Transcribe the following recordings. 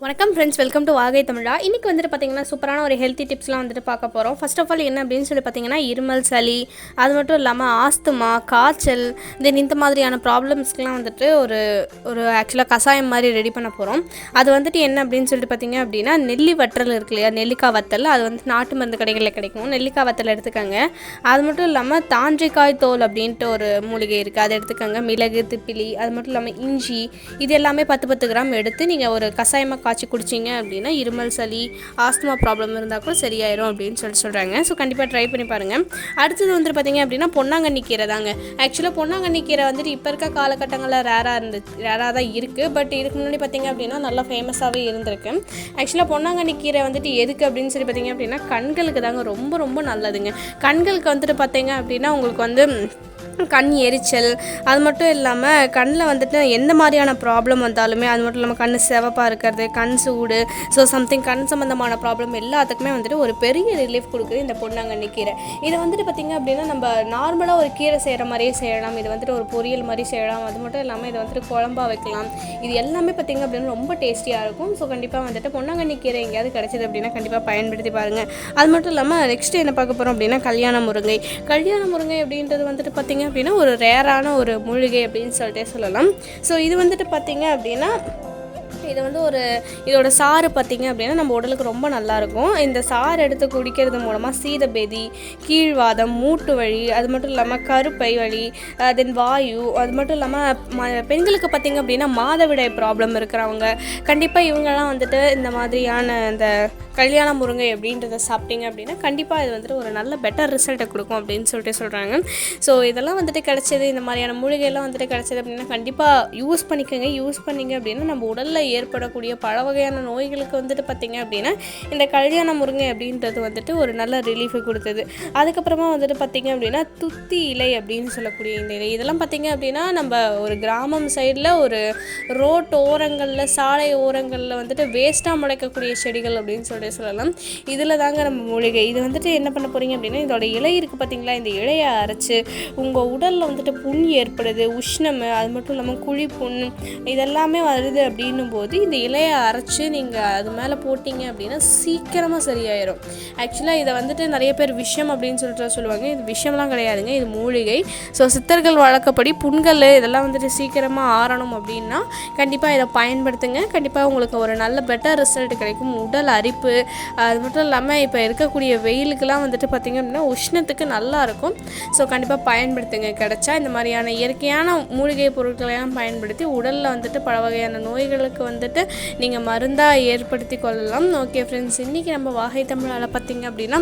வணக்கம் friends, welcome to வாகை தமிழா. இன்றைக்கி வந்துட்டு பார்த்திங்கன்னா சூப்பரான ஒரு ஹெல்த்தி டிப்ஸ்லாம் வந்துட்டு பார்க்க போகிறோம். ஃபர்ஸ்ட் ஆஃப் ஆல் என்ன அப்படின்னு சொல்லி பார்த்திங்கன்னா இருமல், சளி, அது மட்டும் இல்லாமல் ஆஸ்துமா, காய்ச்சல், தென் இந்த மாதிரியான ப்ராப்ளம்ஸ்க்கெலாம் வந்துட்டு ஒரு ஒரு ஆக்சுவலாக கஷாயம் மாதிரி ரெடி பண்ண போகிறோம். அது வந்துட்டு என்ன அப்படின்னு சொல்லிட்டு பார்த்திங்க அப்படின்னா நெல்லி வற்றல் இருக்கு இல்லையா, நெல்லிக்காய் வத்தல். அது வந்து நாட்டு மருந்து கடைகளில் கிடைக்கும். நெல்லிக்காய் வத்தல் எடுத்துக்கோங்க. அது மட்டும் இல்லாமல் தாண்டிக்காய் தோல் அப்படின்ட்டு ஒரு மூலிகை இருக்குது, அதை எடுத்துக்கோங்க. மிளகு, திப்பிலி, அது மட்டும் இல்லாமல் இஞ்சி, இது எல்லாமே 10 கிராம் எடுத்து நீங்கள் ஒரு கஷாயமாக காய்ச்சி குடிச்சிங்க அப்படின்னா இருமல், சளி, ஆஸ்துமா ப்ராப்ளம் இருந்தால் கூட சரியாயிரும் அப்படின்னு சொல்கிறாங்க. ஸோ கண்டிப்பாக ட்ரை பண்ணி பாருங்கள். அடுத்தது வந்துட்டு பார்த்திங்க அப்படின்னா பொன்னாங்கண்ணி கீரை தாங்க. ஆக்சுவலாக பொன்னாங்கண்ணி கீரை வந்துட்டு இப்போ இருக்க காலகட்டங்களில் ரேராக தான் இருக்குது. பட் இதுக்கு முன்னாடி பார்த்திங்க அப்படின்னா நல்லா ஃபேமஸாகவே இருந்திருக்கு. ஆக்சுவலாக பொன்னாங்கண்ணி கீரை வந்துட்டு எதுக்கு அப்படின்னு சொல்லி பார்த்திங்க அப்படின்னா கண்களுக்கு தாங்க ரொம்ப ரொம்ப நல்லதுங்க. கண்களுக்கு வந்துட்டு பார்த்திங்க அப்படின்னா உங்களுக்கு வந்து கண் எரிச்சல், அது மட்டும் இல்லாமல் கண்ணில் வந்துட்டு எந்த மாதிரியான ப்ராப்ளம் வந்தாலுமே, அது மட்டும் இல்லாமல் கண் சிவப்பாக இருக்கிறது, கண் சூடு, ஸோ சம்திங் கண் சம்மந்தமான ப்ராப்ளம் எல்லாத்துக்குமே வந்துட்டு ஒரு பெரிய ரிலீஃப் கொடுக்குது இந்த பொன்னாங்கண்ணி கீரை. இதை வந்துட்டு பார்த்திங்க அப்படின்னா நம்ம நார்மலாக ஒரு கீரை செய்கிற மாதிரியே செய்யலாம். இது வந்துட்டு ஒரு பொரியல் மாதிரி செய்யலாம். அது மட்டும் இல்லாமல் இதை வந்துட்டு குழம்பா வைக்கலாம். இது எல்லாமே பார்த்திங்க அப்படின்னா ரொம்ப டேஸ்டியாக இருக்கும். ஸோ கண்டிப்பாக வந்துட்டு பொன்னாங்கண்ணி கீரை எங்கேயாவது கிடச்சிது அப்படின்னா கண்டிப்பாக பயன்படுத்தி பாருங்கள். அது மட்டும் இல்லாமல் நெக்ஸ்ட்டு என்ன பார்க்க போகிறோம் அப்படின்னா கல்யாண முருங்கை. கல்யாண முருங்கை அப்படின்றது வந்துட்டு பார்த்திங்க அப்படின்னா ஒரு ரேரான ஒரு மூலிகை அப்படின்னு சொல்லிட்டே சொல்லலாம். ஸோ இது வந்துட்டு பார்த்திங்க அப்படின்னா இது வந்து இதோட சாறு பார்த்திங்க அப்படின்னா நம்ம உடலுக்கு ரொம்ப நல்லாயிருக்கும். இந்த சாறு எடுத்து குடிக்கிறது மூலமாக சீதபேதி, கீழ்வாதம், மூட்டு வலி, அது மட்டும் இல்லாமல் கருப்பை வலி, தென் வாயு, அது மட்டும் இல்லாமல் பெண்களுக்கு பார்த்திங்க அப்படின்னா மாதவிடாய் ப்ராப்ளம் இருக்கிறவங்க கண்டிப்பாக இவங்கெல்லாம் வந்துட்டு இந்த மாதிரியான இந்த கல்யாண முருங்கை அப்படின்றத சாப்பிட்டீங்க அப்படின்னா கண்டிப்பாக இது வந்துட்டு ஒரு நல்ல பெட்டர் ரிசல்ட்டை கொடுக்கும் அப்படின்னு சொல்லிட்டு சொல்கிறாங்க. ஸோ இதெல்லாம் வந்துட்டு கிடச்சது, இந்த மாதிரியான மூலிகைலாம் வந்துட்டு கிடச்சது அப்படின்னா கண்டிப்பாக யூஸ் பண்ணிக்கோங்க. யூஸ் பண்ணிங்க அப்படின்னா நம்ம உடலில் ஏற்படக்கூடிய பல வகையான நோய்களுக்கு வந்துட்டு பார்த்திங்க அப்படின்னா இந்த கல்யாண முருங்கை அப்படின்றது வந்துட்டு ஒரு நல்ல ரிலீஃபை கொடுத்தது. அதுக்கப்புறமா வந்துட்டு பார்த்திங்க அப்படின்னா துத்தி இலை அப்படின்னு சொல்லக்கூடிய இந்த இலை, இதெல்லாம் பார்த்திங்க அப்படின்னா நம்ம ஒரு கிராமம் சைடில் ஒரு ரோட் ஓரங்களில், சாலை ஓரங்களில் வந்துட்டு வேஸ்ட்டாக முளைக்கக்கூடிய செடிகள் அப்படின்னு சொல்லலாம். இதில் தாங்க நம்ம மூலிகை. இது வந்துட்டு என்ன பண்ண போகிறீங்க அப்படின்னா இதோட இலை இருக்குது பார்த்திங்களா, இந்த இலையை அரைச்சி உங்கள் உடலில் வந்துட்டு புண் ஏற்படுது, உஷ்ணம், அது மட்டும் இல்லாமல் குழி புண் இதெல்லாமே வருது அப்படின்னும் போது இந்த இலையை அரைச்சி நீங்கள் அது மேலே போட்டிங்க அப்படின்னா சீக்கிரமாக சரியாயிடும். ஆக்சுவலாக இதை வந்துட்டு நிறைய பேர் விஷம் அப்படின்னு சொல்லிட்டு சொல்லுவாங்க. இது விஷம்லாம் கிடையாதுங்க, இது மூலிகை. ஸோ சித்தர்கள் வழக்கப்படி புண்கள் இதெல்லாம் வந்துட்டு சீக்கிரமாக ஆறணும் அப்படின்னா கண்டிப்பாக இதை பயன்படுத்துங்க. கண்டிப்பாக உங்களுக்கு ஒரு நல்ல பெட்டர் ரிசல்ட் கிடைக்கும். உடல் அரிப்பு, அது மட்டும் இல்லாமல் இப்போ இருக்கக்கூடிய வெயிலுக்கெல்லாம் வந்துட்டு பார்த்திங்க அப்படின்னா உஷ்ணத்துக்கு நல்லாயிருக்கும். ஸோ கண்டிப்பாக பயன்படுத்துங்க. கிடச்சா இந்த மாதிரியான இயற்கையான மூலிகை பொருட்களையெல்லாம் பயன்படுத்தி உடலில் வந்துட்டு பல வகையான நோய்களுக்கு வந்துட்டு நீங்கள் மருந்தாக ஏற்படுத்தி கொள்ளலாம். ஓகே ஃப்ரெண்ட்ஸ், இன்றைக்கி நம்ம வாகை தமிழால் பார்த்திங்க அப்படின்னா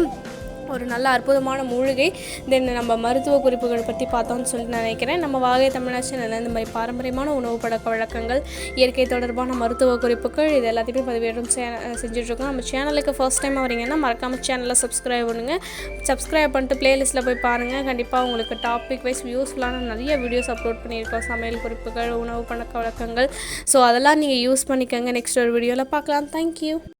ஒரு நல்ல அற்புதமான மூலிகை, தென் நம்ம மருத்துவ குறிப்புகள் பற்றி பார்த்தோம்னு சொல்லி நினைக்கிறேன். நம்ம வாகை தமிழா சேனலில் இந்த மாதிரி பாரம்பரியமான உணவு பழக்க வழக்கங்கள், இயற்கை தொடர்பான மருத்துவ குறிப்புகள் இது எல்லாத்தையுமே பதிவேற்றம் செஞ்சுட்ருக்கோம். நம்ம சேனலுக்கு ஃபர்ஸ்ட் டைம் வரீங்கன்னா மறக்காமல் சேனலை சப்ஸ்கிரைப் பண்ணுங்கள். சப்ஸ்கிரைப் பண்ணிட்டு ப்ளேலிஸ்ட்டில் போய் பாருங்கள். கண்டிப்பாக உங்களுக்கு டாபிக் வைஸ் யூஸ்ஃபுல்லான நிறைய வீடியோஸ் அப்லோட் பண்ணியிருக்கோம். சமையல் குறிப்புகள், உணவு பழக்க வழக்கங்கள். ஸோ அதெல்லாம் நீங்கள் யூஸ் பண்ணிக்கோங்க. நெக்ஸ்ட் ஒரு வீடியோவில் பார்க்கலாம். தேங்க்யூ.